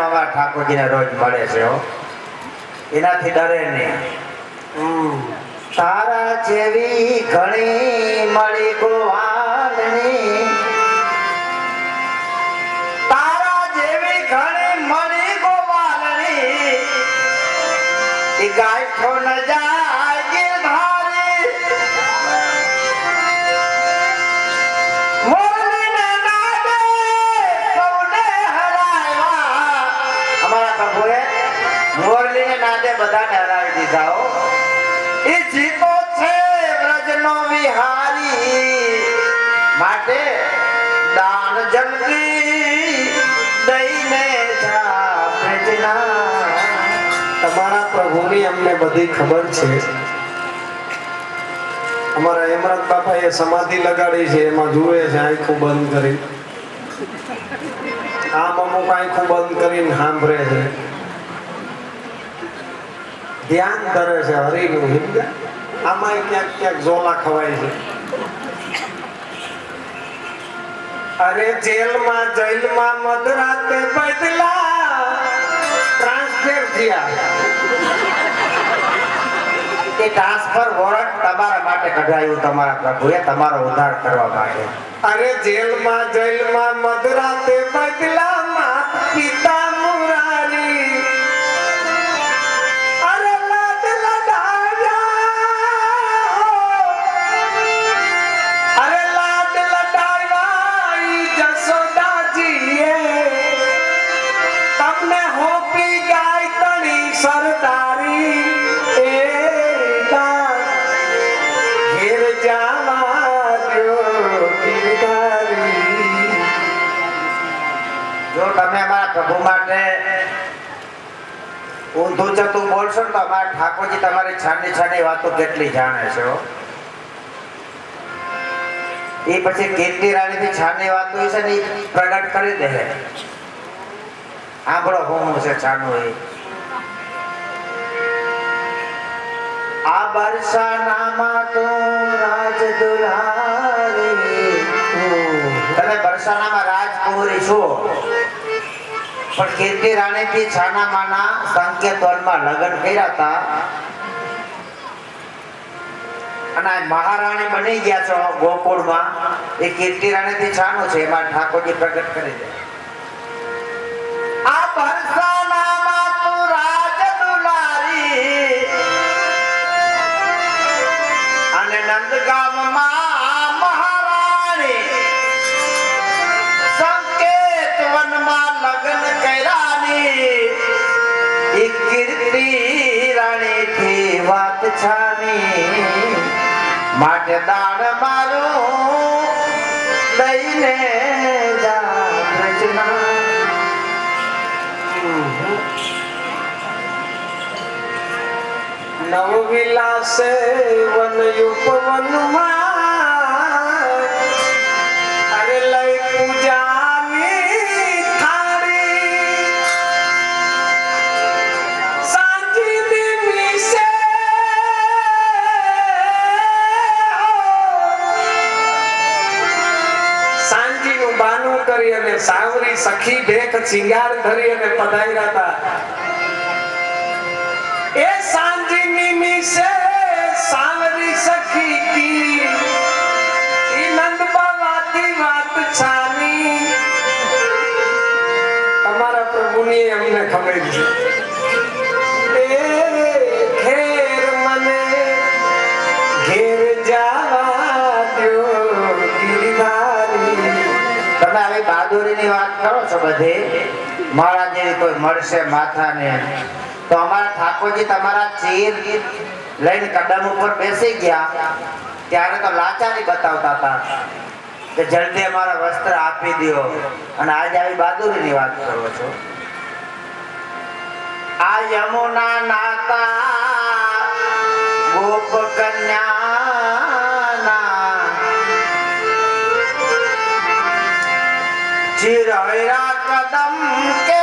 નો અમારા ઠાકોરજીને રોજ મળે છે હો, એનાથી ડરે નહીં. તારા જેવી ઘણી મળી ગોવાલની, તારા જેવી ઘણી મળી ગોવાલની, એ ગાયઠો ન જાય ગિરધારી, મોરલીને નાદે સૌને હરાવ્યા. અમારા પ્રભુએ મોરલીને નાદે બધાને હરાવી દીધા હો. એ જીતો છે વ્રજનો વિહારી, માટે દાન જલ્દી દઈને જા વ્રજના. તમારા પ્રભુની અમને બધી ખબર છે. અમારા હેમરત બાપાએ સમાધિ લગાડી છે, એમાં જુએ છે આંખો બંધ કરી, આમ અમુક આંખો બંધ કરીને સાંભળે છે, ધ્યાન કરે છે હરિનું. આમાં ક્યાંક ક્યાંક ઝોલા ખવાય છે. અરે જેલમાં જેલમાં મધરાતે બદલા ટ્રાન્સફર થયા. એ ટ્રાન્સફર વોરંટ તમારા માટે કઢાયું તમારા પ્રભુએ, તમારો ઉદ્ધાર કરવા માટે. અરે જેલમાં જેલમાં મધરાતે બદલા માત પિતા મુરારી. અરે લાડ લડાવ્યા, અરે લાડ લડાવ્યા ઈ જશોદાજીએ, તમને હોપી ગાય તણી સરદારી. જો તમે અમારા પ્રભુ માટે ઊંધું ચતું બોલશો તો અમારા ઠાકોરજી તમારી છાની છાની વાતો કેટલી જાણે છે. એ પછી કીર્તિ રાણી થી છાની વાતો છે ને પ્રગટ કરી દે. આંભળો હું છે છાનું એ. આ બરસાનામાં તો રાજ દુલારી, તમે બરસાનામાં રાજકુંવરી છો, પણ કીર્તિ રાણી થી છાનામાના સંકેતવનમાં લગ્ન કર્યા હતા અને મહારાણી બની ગયા છો ગોકુળમાં. એ કીર્તિ રાણી થી છાનું છે, એમાં ઠાકોરજી પ્રગટ કરી દે. આ બરસાનામાં તું રાજ દુલારી અને નંદગામમાં મહારાણી, સંકેત વનમાં લગ્ન કર્યાની. એ કીર્તિ રાણી થી વાત છાની, માટે દાણ મારું દઈને જા વ્રજના. નવ વિલાસે વનયુપવનમાં, અરે લઈ પૂજાની થાળી, સાંજીની મીસે સાંજીનું બાનું કરી અને સાવરી સખી ઢેક શિંગાર ધરી અને પધાર્યા હતા. એ सांजीनी मीसे सांवरी सखी की, नंद बावाती बात छानी. તમારા પ્રભુની અમને ખબર છે. એ ઘેર મને ઘેર જવા દ્યો ગિરધારી. તમે આવી બહાદુરીની વાત કરો છો બધે, મારા જેવી કોઈ મળશે માથાને. તો અમારા ઠાકોરજી તમારા ચીર લઈને કદમ ઉપર બેસી ગયા ત્યારે તો લાચારી બતાવતા હતા કે જલ્દી અમારા વસ્ત્ર આપી દો, અને આજે આવી બહાદુરીની વાત કરો છો. આ યમુના નાતા ગોપ કન્યાના ચીર કદમ કે